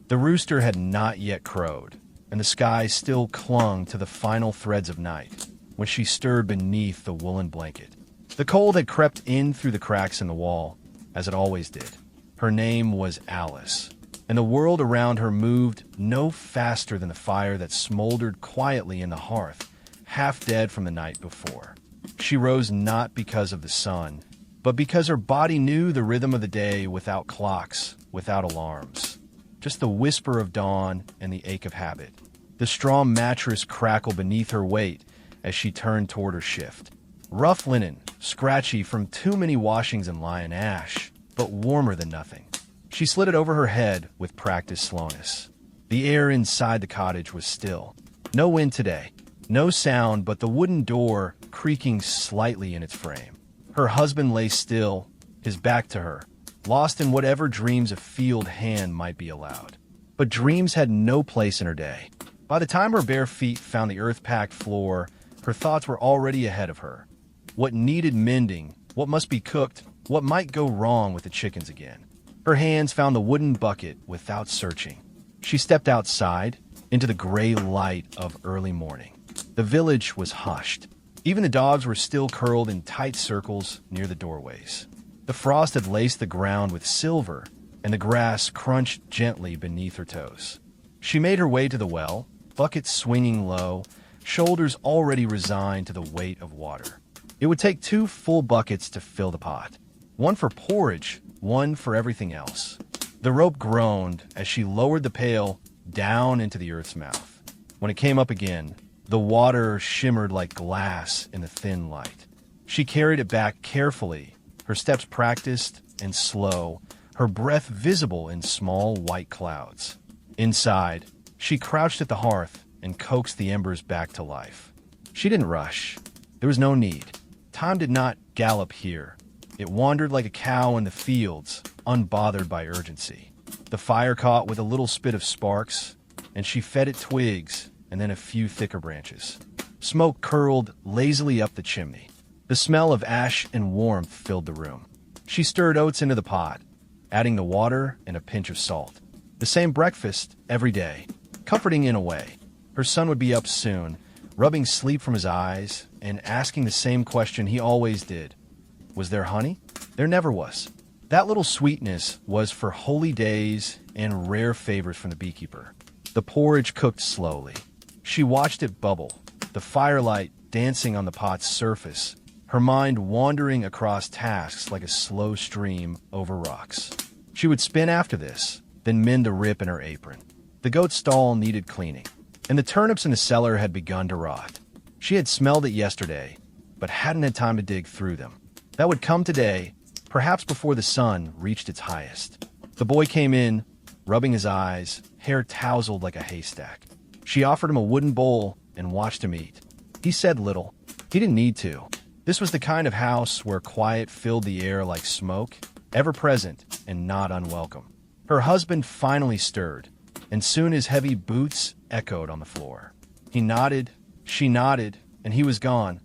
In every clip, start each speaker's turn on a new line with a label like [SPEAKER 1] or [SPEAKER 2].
[SPEAKER 1] The rooster had not yet crowed, and the sky still clung to the final threads of night when she stirred beneath the woolen blanket. The cold had crept in through the cracks in the wall, as it always did. Her name was Alice, and the world around her moved no faster than the fire that smoldered quietly in the hearth, half dead from the night before. She rose not because of the sun, but because her body knew the rhythm of the day without clocks, without alarms. Just the whisper of dawn and the ache of habit. The straw mattress crackled beneath her weight as she turned toward her shift. Rough linen, scratchy from too many washings in lion ash, but warmer than nothing. She slid it over her head with practiced slowness. The air inside the cottage was still. No wind today. No sound but the wooden door creaking slightly in its frame. Her husband lay still, his back to her, lost in whatever dreams a field hand might be allowed. But dreams had no place in her day. By the time her bare feet found the earth-packed floor, her thoughts were already ahead of her. What needed mending, what must be cooked, what might go wrong with the chickens again. Her hands found the wooden bucket without searching. She stepped outside into the gray light of early morning. The village was hushed. Even the dogs were still curled in tight circles near the doorways. The frost had laced the ground with silver, and the grass crunched gently beneath her toes. She made her way to the well, bucket swinging low, shoulders already resigned to the weight of water. It would take 2 full buckets to fill the pot. One for porridge, one for everything else. The rope groaned as she lowered the pail down into the earth's mouth. When it came up again, the water shimmered like glass in the thin light. She carried it back carefully, her steps practiced and slow, her breath visible in small white clouds. Inside, she crouched at the hearth and coaxed the embers back to life. She didn't rush. There was no need. Time did not gallop here. It wandered like a cow in the fields, unbothered by urgency. The fire caught with a little spit of sparks, and she fed it twigs and then a few thicker branches. Smoke curled lazily up the chimney. The smell of ash and warmth filled the room. She stirred oats into the pot, adding the water and a pinch of salt. The same breakfast every day, comforting in a way. Her son would be up soon, rubbing sleep from his eyes and asking the same question he always did. Was there honey? There never was. That little sweetness was for holy days and rare favors from the beekeeper. The porridge cooked slowly. She watched it bubble, the firelight dancing on the pot's surface, her mind wandering across tasks like a slow stream over rocks. She would spin after this, then mend a rip in her apron. The goat stall needed cleaning, and the turnips in the cellar had begun to rot. She had smelled it yesterday, but hadn't had time to dig through them. That would come today, perhaps before the sun reached its highest. The boy came in, rubbing his eyes, hair tousled like a haystack. She offered him a wooden bowl and watched him eat. He said little. He didn't need to. This was the kind of house where quiet filled the air like smoke, ever present and not unwelcome. Her husband finally stirred, and soon his heavy boots echoed on the floor. He nodded, she nodded, and he was gone,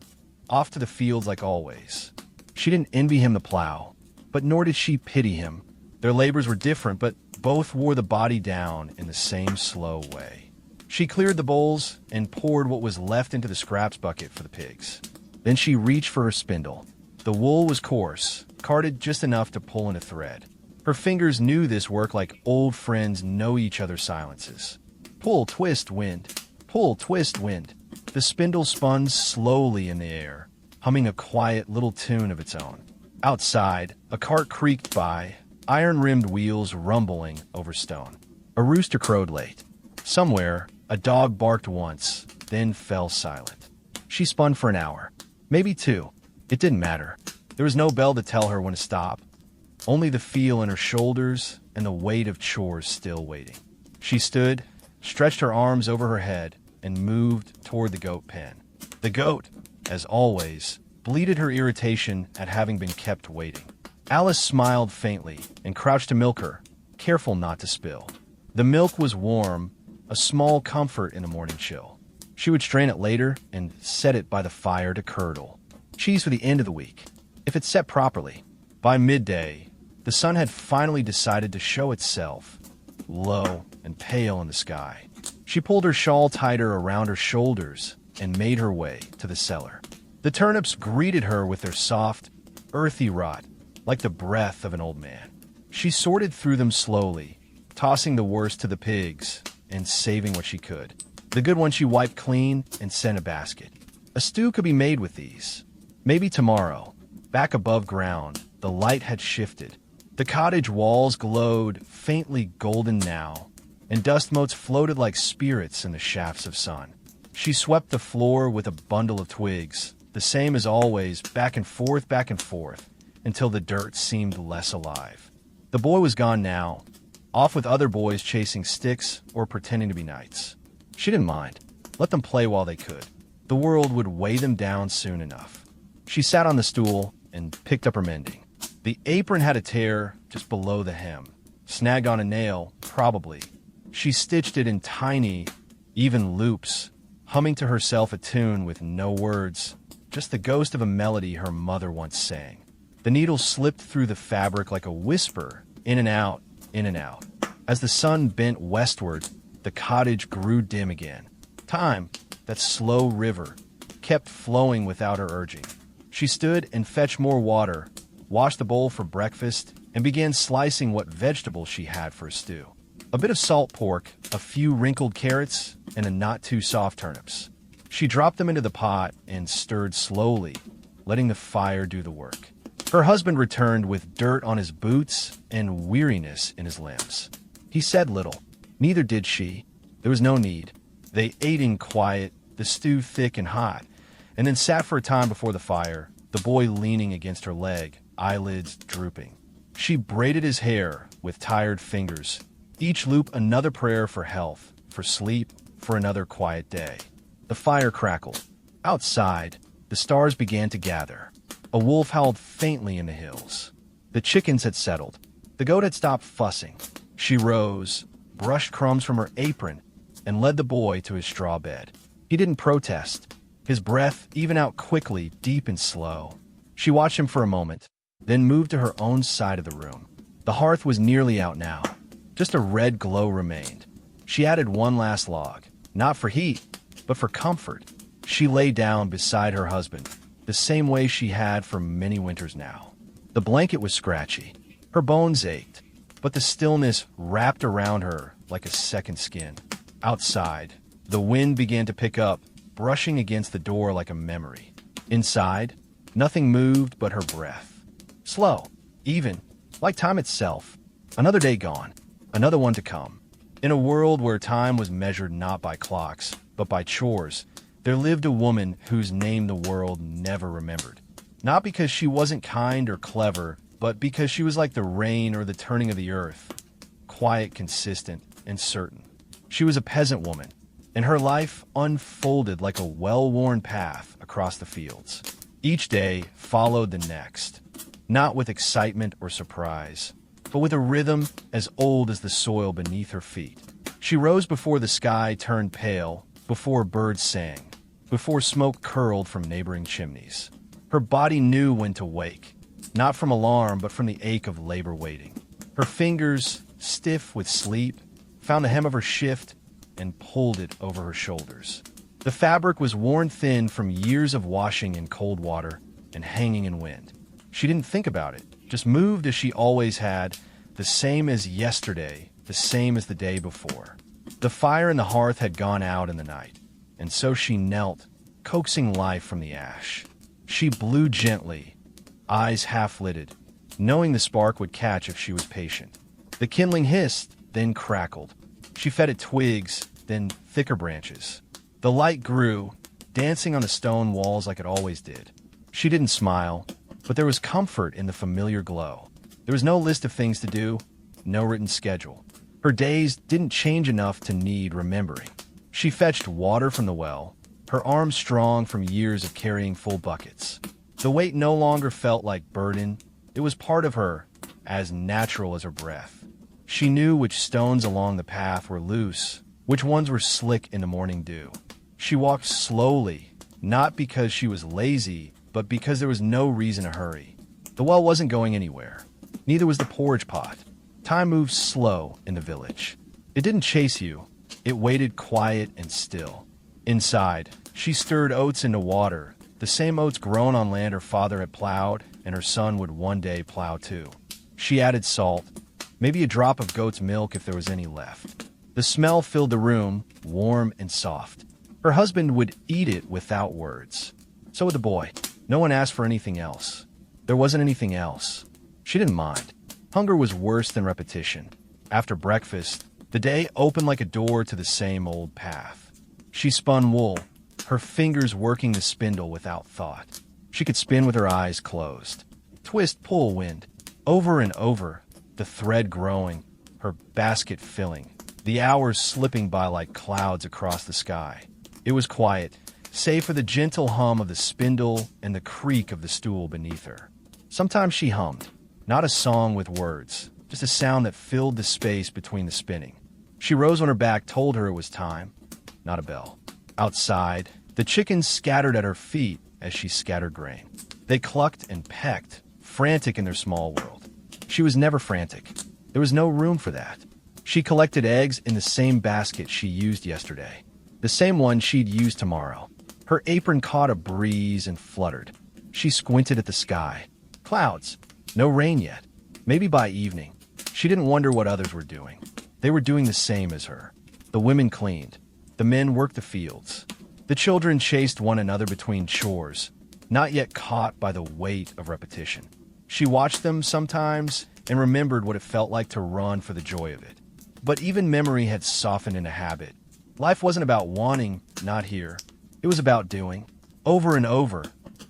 [SPEAKER 1] off to the fields like always. She didn't envy him the plow, but nor did she pity him. Their labors were different, but both wore the body down in the same slow way. She cleared the bowls and poured what was left into the scraps bucket for the pigs. Then she reached for her spindle. The wool was coarse, carded just enough to pull in a thread. Her fingers knew this work like old friends know each other's silences. Pull, twist, wind. Pull, twist, wind. The spindle spun slowly in the air, humming a quiet little tune of its own. Outside, a cart creaked by, iron-rimmed wheels rumbling over stone. A rooster crowed late. Somewhere, a dog barked once, then fell silent. She spun for an hour, maybe 2. It didn't matter. There was no bell to tell her when to stop. Only the feel in her shoulders and the weight of chores still waiting. She stood, stretched her arms over her head, and moved toward the goat pen. The goat, as always, bleated her irritation at having been kept waiting. Alice smiled faintly and crouched to milk her, careful not to spill. The milk was warm, a small comfort in the morning chill. She would strain it later and set it by the fire to curdle. Cheese for the end of the week, if it's set properly. By midday, the sun had finally decided to show itself. low and pale in the sky. She pulled her shawl tighter around her shoulders and made her way to the cellar. The turnips greeted her with their soft, earthy rot, like the breath of an old man. She sorted through them slowly, tossing the worst to the pigs and saving what she could. The good ones she wiped clean and sent a basket. A stew could be made with these. Maybe tomorrow. Back above ground, the light had shifted. The cottage walls glowed faintly golden now, and dust motes floated like spirits in the shafts of sun. She swept the floor with a bundle of twigs, the same as always, back and forth, until the dirt seemed less alive. The boy was gone now, off with other boys chasing sticks or pretending to be knights. She didn't mind. Let them play while they could. The world would weigh them down soon enough. She sat on the stool and picked up her mending. The apron had a tear just below the hem, snagged on a nail, probably. She stitched it in tiny, even loops, humming to herself a tune with no words, just the ghost of a melody her mother once sang. The needle slipped through the fabric like a whisper, in and out, in and out. As the sun bent westward, the cottage grew dim again. Time, that slow river, kept flowing without her urging. She stood and fetched more water, washed the bowl for breakfast, and began slicing what vegetables she had for a stew. A bit of salt pork, a few wrinkled carrots, and a not-too-soft turnips. She dropped them into the pot and stirred slowly, letting the fire do the work. Her husband returned with dirt on his boots and weariness in his limbs. He said little. Neither did she. There was no need. They ate in quiet, the stew thick and hot, and then sat for a time before the fire, the boy leaning against her leg, eyelids drooping. She braided his hair with tired fingers, each loop another prayer for health, for sleep, for another quiet day. The fire crackled. Outside, the stars began to gather. A wolf howled faintly in the hills. The chickens had settled. The goat had stopped fussing. She rose, brushed crumbs from her apron, and led the boy to his straw bed. He didn't protest. His breath even out quickly, deep and slow. She watched him for a moment, then moved to her own side of the room. The hearth was nearly out now. Just a red glow remained. She added one last log, not for heat, but for comfort. She lay down beside her husband, the same way she had for many winters now. The blanket was scratchy. Her bones ached, but the stillness wrapped around her like a second skin. Outside, the wind began to pick up, brushing against the door like a memory. Inside, nothing moved but her breath. Slow, even, like time itself. Another day gone, another one to come. In a world where time was measured not by clocks, but by chores, there lived a woman whose name the world never remembered. Not because she wasn't kind or clever, but because she was like the rain or the turning of the earth, quiet, consistent, and certain. She was a peasant woman, and her life unfolded like a well-worn path across the fields. Each day followed the next, not with excitement or surprise, but with a rhythm as old as the soil beneath her feet. She rose before the sky turned pale, before birds sang, before smoke curled from neighboring chimneys. Her body knew when to wake, not from alarm, but from the ache of labor waiting. Her fingers, stiff with sleep, found the hem of her shift and pulled it over her shoulders. The fabric was worn thin from years of washing in cold water and hanging in wind. She didn't think about it, just moved as she always had, the same as yesterday, the same as the day before. The fire in the hearth had gone out in the night, and so she knelt, coaxing life from the ash. She blew gently, eyes half-lidded, knowing the spark would catch if she was patient. The kindling hissed, then crackled. She fed it twigs, then thicker branches. The light grew, dancing on the stone walls like it always did. She didn't smile, but there was comfort in the familiar glow. There was no list of things to do, no written schedule. Her days didn't change enough to need remembering. She fetched water from the well, her arms strong from years of carrying full buckets. The weight no longer felt like burden. It was part of her, as natural as her breath. She knew which stones along the path were loose, which ones were slick in the morning dew. She walked slowly, not because she was lazy, but because there was no reason to hurry. The well wasn't going anywhere. Neither was the porridge pot. Time moved slow in the village. It didn't chase you. It waited quiet and still. Inside, she stirred oats into water, the same oats grown on land her father had plowed, and her son would one day plow too. She added salt, maybe a drop of goat's milk if there was any left. The smell filled the room, warm and soft. Her husband would eat it without words. So would the boy. No one asked for anything else. There wasn't anything else. She didn't mind. Hunger was worse than repetition. After breakfast, the day opened like a door to the same old path. She spun wool, her fingers working the spindle without thought. She could spin with her eyes closed. Twist, pull, wind. Over and over, the thread growing, her basket filling, the hours slipping by like clouds across the sky. It was quiet, save for the gentle hum of the spindle and the creak of the stool beneath her. Sometimes she hummed, not a song with words, just a sound that filled the space between the spinning. She rose when her back told her it was time, not a bell. Outside, the chickens scattered at her feet as she scattered grain. They clucked and pecked, frantic in their small world. She was never frantic. There was no room for that. She collected eggs in the same basket she used yesterday, the same one she'd use tomorrow. Her apron caught a breeze and fluttered. She squinted at the sky. Clouds. No rain yet. Maybe by evening. She didn't wonder what others were doing. They were doing the same as her. The women cleaned. The men worked the fields. The children chased one another between chores, not yet caught by the weight of repetition. She watched them sometimes and remembered what it felt like to run for the joy of it. But even memory had softened into habit. Life wasn't about wanting, not here. It was about doing, over and over,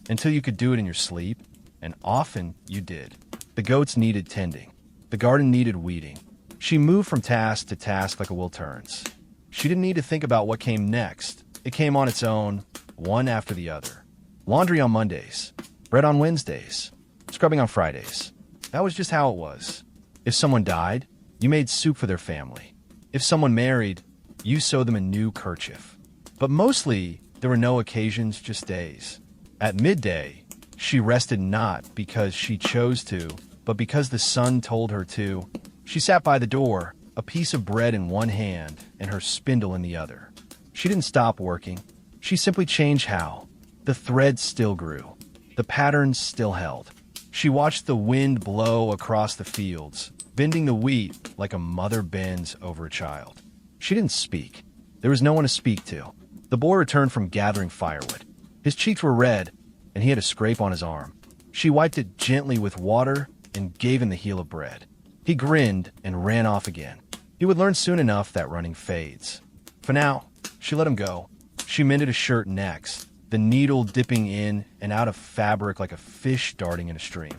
[SPEAKER 1] until you could do it in your sleep, and often you did. The goats needed tending. The garden needed weeding. She moved from task to task like a wheel turns. She didn't need to think about what came next. It came on its own, one after the other. Laundry on Mondays, bread on Wednesdays, scrubbing on Fridays. That was just how it was. If someone died, you made soup for their family. If someone married, you sewed them a new kerchief. But mostly, there were no occasions, just days. At midday, she rested not because she chose to, but because the sun told her to. She sat by the door, a piece of bread in one hand and her spindle in the other. She didn't stop working. She simply changed how. The thread still grew. The patterns still held. She watched the wind blow across the fields, bending the wheat like a mother bends over a child. She didn't speak. There was no one to speak to. The boy returned from gathering firewood. His cheeks were red, and he had a scrape on his arm. She wiped it gently with water and gave him the heel of bread. He grinned and ran off again. He would learn soon enough that running fades. For now, she let him go. She mended a shirt next, the needle dipping in and out of fabric like a fish darting in a stream.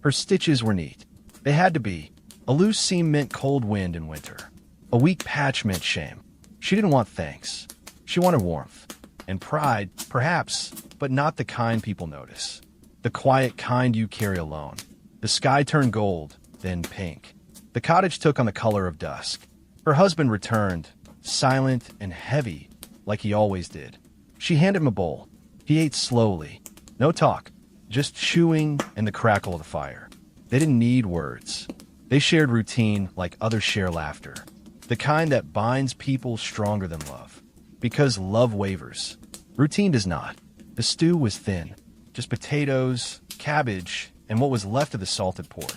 [SPEAKER 1] Her stitches were neat. They had to be. A loose seam meant cold wind in winter. A weak patch meant shame. She didn't want thanks. She wanted warmth. And pride, perhaps, but not the kind people notice. The quiet kind you carry alone. The sky turned gold, then pink. The cottage took on the color of dusk. Her husband returned, silent and heavy, like he always did. She handed him a bowl. He ate slowly. No talk, just chewing and the crackle of the fire. They didn't need words. They shared routine like others share laughter. The kind that binds people stronger than love. Because love wavers. Routine does not. The stew was thin. Just potatoes, cabbage, and what was left of the salted pork.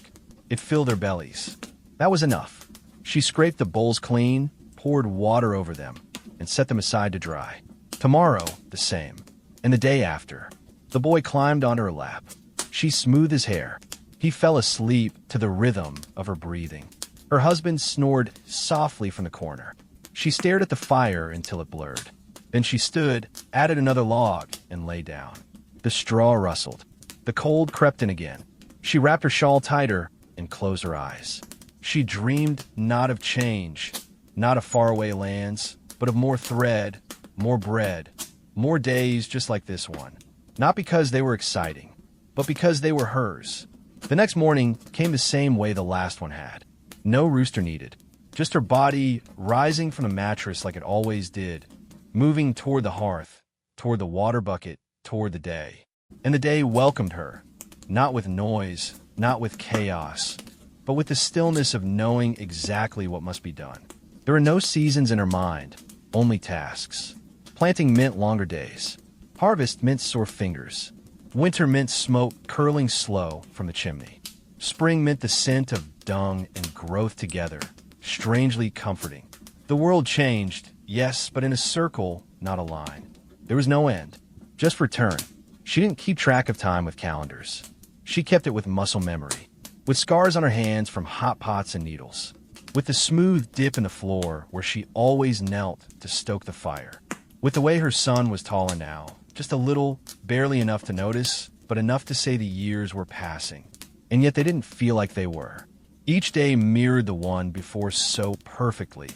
[SPEAKER 1] It filled their bellies. That was enough. She scraped the bowls clean, poured water over them, and set them aside to dry. Tomorrow, the same. And the day after. The boy climbed onto her lap. She smoothed his hair. He fell asleep to the rhythm of her breathing. Her husband snored softly from the corner. She stared at the fire until it blurred. Then she stood, added another log, and lay down. The straw rustled. The cold crept in again. She wrapped her shawl tighter and closed her eyes. She dreamed not of change, not of faraway lands, but of more thread, more bread, more days just like this one. Not because they were exciting, but because they were hers. The next morning came the same way the last one had. No rooster needed. Just her body rising from the mattress like it always did, moving toward the hearth, toward the water bucket, toward the day. And the day welcomed her, not with noise, not with chaos, but with the stillness of knowing exactly what must be done. There were no seasons in her mind, only tasks. Planting meant longer days. Harvest meant sore fingers. Winter meant smoke curling slow from the chimney. Spring meant the scent of dung and growth together, strangely comforting. The world changed, yes, but in a circle, not a line. There was no end, just return. She didn't keep track of time with calendars. She kept it with muscle memory, with scars on her hands from hot pots and needles, with the smooth dip in the floor where she always knelt to stoke the fire, with the way her son was taller now, just a little, barely enough to notice, but enough to say the years were passing. And yet they didn't feel like they were. Each day mirrored the one before so perfectly.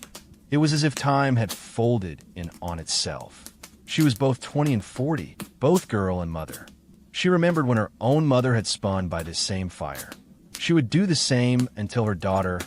[SPEAKER 1] It was as if time had folded in on itself. She was both 20 and 40, both girl and mother. She remembered when her own mother had spun by this same fire. She would do the same until her daughter,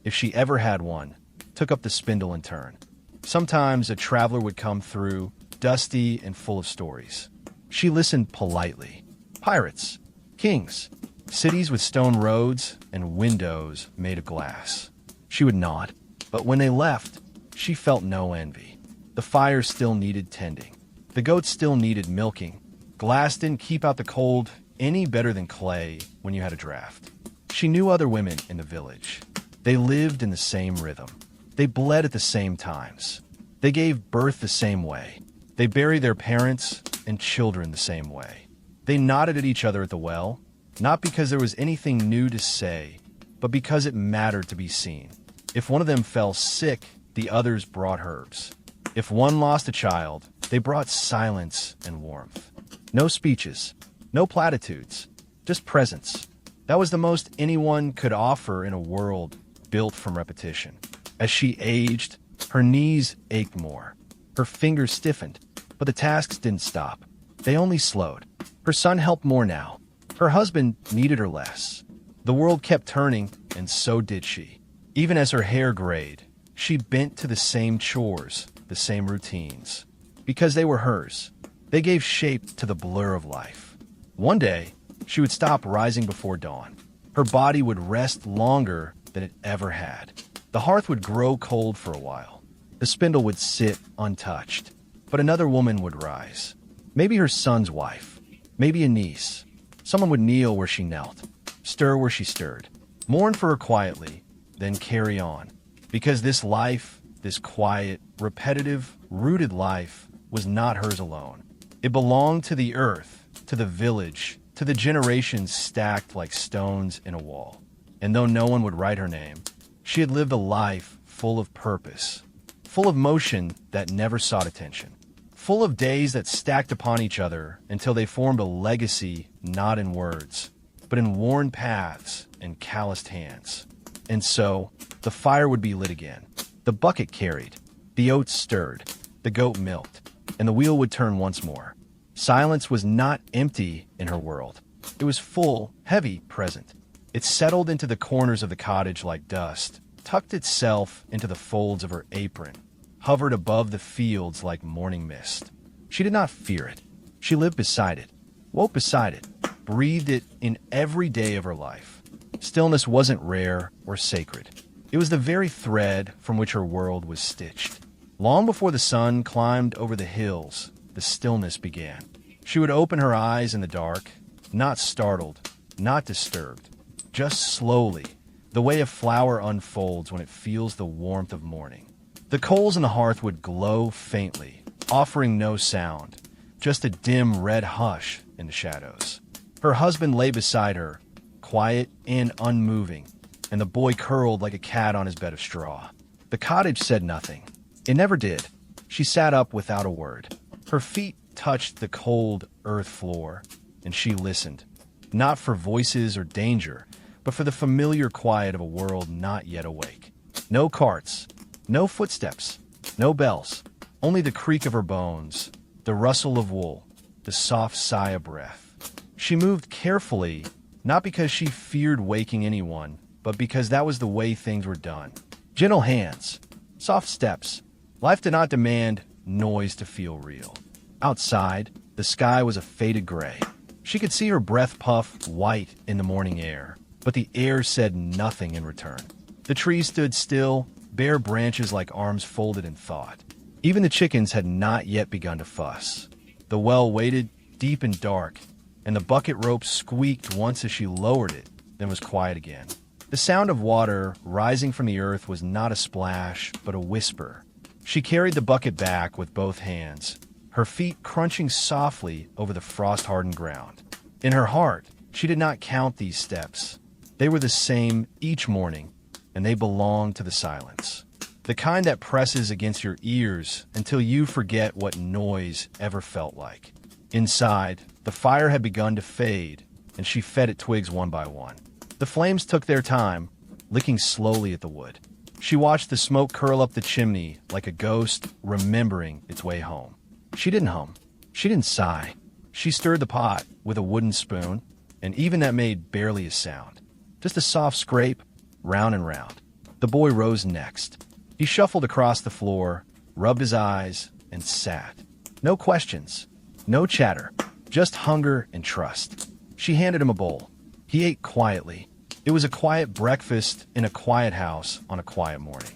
[SPEAKER 1] if she ever had one, took up the spindle in turn. Sometimes a traveler would come through, dusty and full of stories. She listened politely. Pirates, kings, cities with stone roads and windows made of glass. She would nod, but when they left, she felt no envy. The fire still needed tending. The goats still needed milking. Glass didn't keep out the cold any better than clay when you had a draft. She knew other women in the village. They lived in the same rhythm. They bled at the same times. They gave birth the same way. They buried their parents and children the same way. They nodded at each other at the well, not because there was anything new to say, but because it mattered to be seen. If one of them fell sick, the others brought herbs. If one lost a child, they brought silence and warmth. No speeches, no platitudes, just presence. That was the most anyone could offer in a world built from repetition. As she aged, her knees ached more. Her fingers stiffened, but the tasks didn't stop. They only slowed. Her son helped more now. Her husband needed her less. The world kept turning, and so did she. Even as her hair grayed, she bent to the same chores, the same routines. Because they were hers. They gave shape to the blur of life. One day, she would stop rising before dawn. Her body would rest longer than it ever had. The hearth would grow cold for a while. The spindle would sit untouched. But another woman would rise. Maybe her son's wife. Maybe a niece. Someone would kneel where she knelt. Stir where she stirred. Mourn for her quietly, then carry on. Because this life, this quiet, repetitive, rooted life, was not hers alone. It belonged to the earth, to the village, to the generations stacked like stones in a wall. And though no one would write her name, she had lived a life full of purpose, full of motion that never sought attention, full of days that stacked upon each other until they formed a legacy not in words, but in worn paths and calloused hands. And so, the fire would be lit again. The bucket carried, the oats stirred, the goat milked, and the wheel would turn once more. Silence was not empty in her world. It was full, heavy, present. It settled into the corners of the cottage like dust, tucked itself into the folds of her apron, hovered above the fields like morning mist. She did not fear it. She lived beside it, woke beside it, breathed it in every day of her life. Stillness wasn't rare or sacred. It was the very thread from which her world was stitched. Long before the sun climbed over the hills, the stillness began. She would open her eyes in the dark, not startled, not disturbed, just slowly, the way a flower unfolds when it feels the warmth of morning. The coals in the hearth would glow faintly, offering no sound, just a dim red hush in the shadows. Her husband lay beside her, quiet and unmoving, and the boy curled like a cat on his bed of straw. The cottage said nothing. It never did. She sat up without a word. Her feet touched the cold earth floor, and she listened, not for voices or danger, but for the familiar quiet of a world not yet awake. No carts, no footsteps, no bells, only the creak of her bones, the rustle of wool, the soft sigh of breath. She moved carefully, not because she feared waking anyone, but because that was the way things were done. Gentle hands, soft steps. Life did not demand noise to feel real. Outside, the sky was a faded gray. She could see her breath puff white in the morning air, but the air said nothing in return. The trees stood still, bare branches like arms folded in thought. Even the chickens had not yet begun to fuss. The well waited, deep and dark, and the bucket rope squeaked once as she lowered it, then was quiet again. The sound of water rising from the earth was not a splash, but a whisper. She carried the bucket back with both hands, her feet crunching softly over the frost-hardened ground. In her heart, she did not count these steps. They were the same each morning, and they belonged to the silence. The kind that presses against your ears until you forget what noise ever felt like. Inside, the fire had begun to fade, and she fed it twigs one by one. The flames took their time, licking slowly at the wood. She watched the smoke curl up the chimney like a ghost remembering its way home. She didn't hum. She didn't sigh. She stirred the pot with a wooden spoon, and even that made barely a sound. Just a soft scrape, round and round. The boy rose next. He shuffled across the floor, rubbed his eyes, and sat. No questions, no chatter, just hunger and trust. She handed him a bowl. He ate quietly. It was a quiet breakfast in a quiet house on a quiet morning.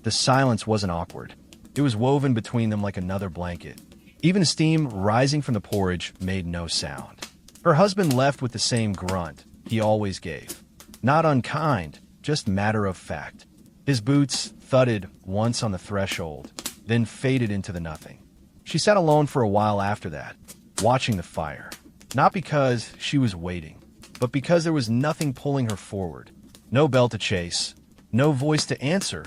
[SPEAKER 1] The silence wasn't awkward. It was woven between them like another blanket. Even steam rising from the porridge made no sound. Her husband left with the same grunt he always gave. Not unkind, just matter of fact. His boots thudded once on the threshold, then faded into the nothing. She sat alone for a while after that, watching the fire. Not because she was waiting, but because there was nothing pulling her forward. No bell to chase, no voice to answer,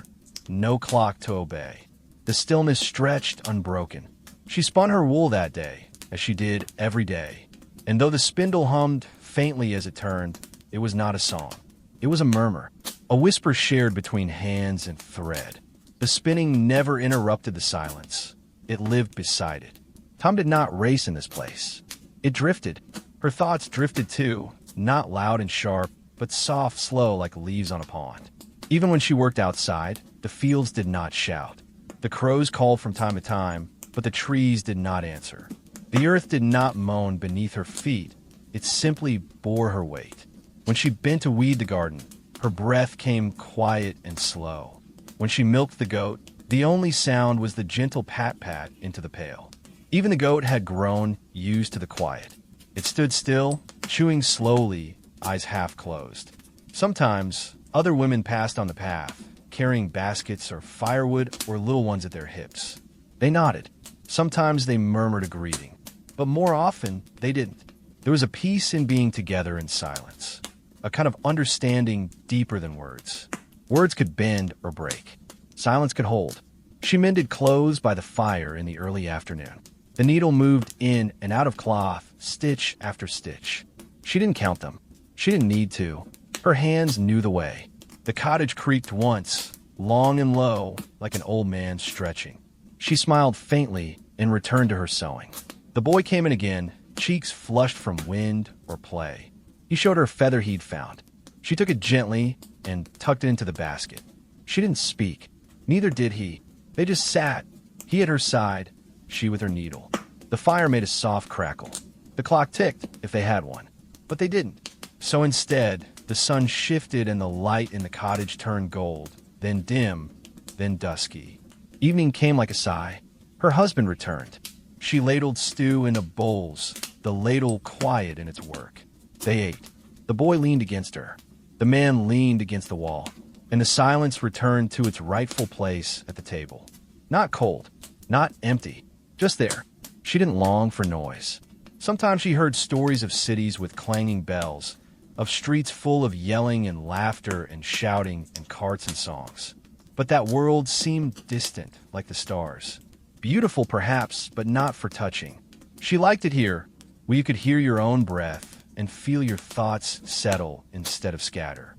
[SPEAKER 1] no clock to obey. The stillness stretched unbroken. She spun her wool that day, as she did every day. And though the spindle hummed faintly as it turned, it was not a song. It was a murmur, a whisper shared between hands and thread. The spinning never interrupted the silence. It lived beside it. Time did not race in this place. It drifted. Her thoughts drifted too, not loud and sharp, but soft, slow like leaves on a pond. Even when she worked outside, the fields did not shout. The crows called from time to time, but the trees did not answer. The earth did not moan beneath her feet. It simply bore her weight. When she bent to weed the garden, her breath came quiet and slow. When she milked the goat, the only sound was the gentle pat-pat into the pail. Even the goat had grown used to the quiet. It stood still, chewing slowly, eyes half closed. Sometimes, other women passed on the path, carrying baskets or firewood or little ones at their hips. They nodded. Sometimes they murmured a greeting, but more often they didn't. There was a peace in being together in silence, a kind of understanding deeper than words. Words could bend or break. Silence could hold. She mended clothes by the fire in the early afternoon. The needle moved in and out of cloth, stitch after stitch. She didn't count them. She didn't need to. Her hands knew the way. The cottage creaked once, long and low, like an old man stretching. She smiled faintly and returned to her sewing. The boy came in again, cheeks flushed from wind or play. He showed her feather he'd found. She took it gently and tucked it into the basket. She didn't speak. Neither did he. They just sat, he at her side, she with her needle. The fire made a soft crackle. The clock ticked, if they had one. But they didn't. So instead, the sun shifted and the light in the cottage turned gold, then dim, then dusky. Evening came like a sigh. Her husband returned. She ladled stew into bowls, the ladle quiet in its work. They ate. The boy leaned against her. The man leaned against the wall. And the silence returned to its rightful place at the table. Not cold, not empty, just there. She didn't long for noise. Sometimes she heard stories of cities with clanging bells, of streets full of yelling and laughter and shouting and carts and songs. But that world seemed distant, like the stars. Beautiful, perhaps, but not for touching. She liked it here, where you could hear your own breath and feel your thoughts settle instead of scatter.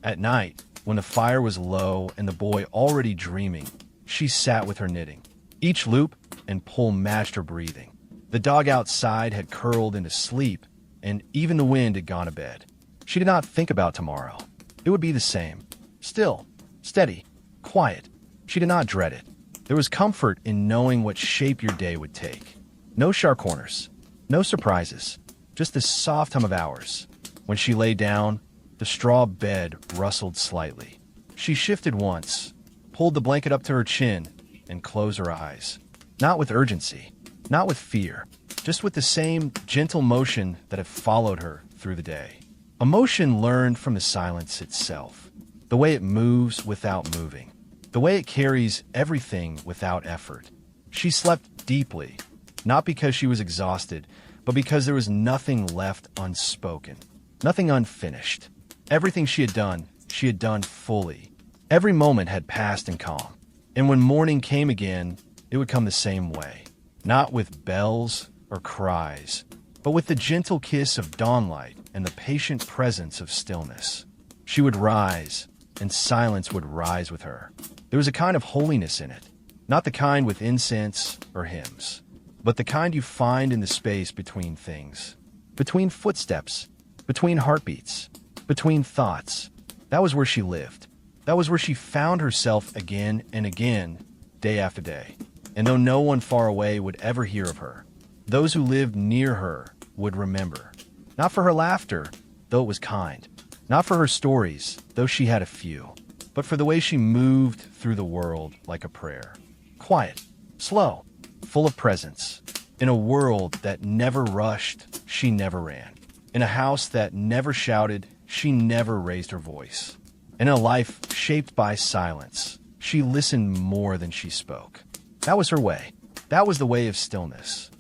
[SPEAKER 1] At night, when the fire was low and the boy already dreaming, she sat with her knitting. Each loop and pull matched her breathing. The dog outside had curled into sleep, and even the wind had gone to bed. She did not think about tomorrow. It would be the same. Still, steady, quiet. She did not dread it. There was comfort in knowing what shape your day would take. No sharp corners, no surprises, just this soft hum of hours. When she lay down, the straw bed rustled slightly. She shifted once, pulled the blanket up to her chin, and closed her eyes. Not with urgency, not with fear, just with the same gentle motion that had followed her through the day. A motion learned from the silence itself, the way it moves without moving, the way it carries everything without effort. She slept deeply, not because she was exhausted, but because there was nothing left unspoken, nothing unfinished. Everything she had done fully. Every moment had passed in calm. And when morning came again, it would come the same way. Not with bells or cries, but with the gentle kiss of dawnlight and the patient presence of stillness. She would rise, and silence would rise with her. There was a kind of holiness in it, not the kind with incense or hymns, but the kind you find in the space between things, between footsteps, between heartbeats, between thoughts. That was where she lived. That was where she found herself again and again, day after day. And though no one far away would ever hear of her, those who lived near her would remember. Not for her laughter, though it was kind. Not for her stories, though she had a few. But for the way she moved through the world like a prayer. Quiet, slow, full of presence. In a world that never rushed, she never ran. In a house that never shouted, she never raised her voice. In a life shaped by silence, she listened more than she spoke. That was her way. That was the way of stillness.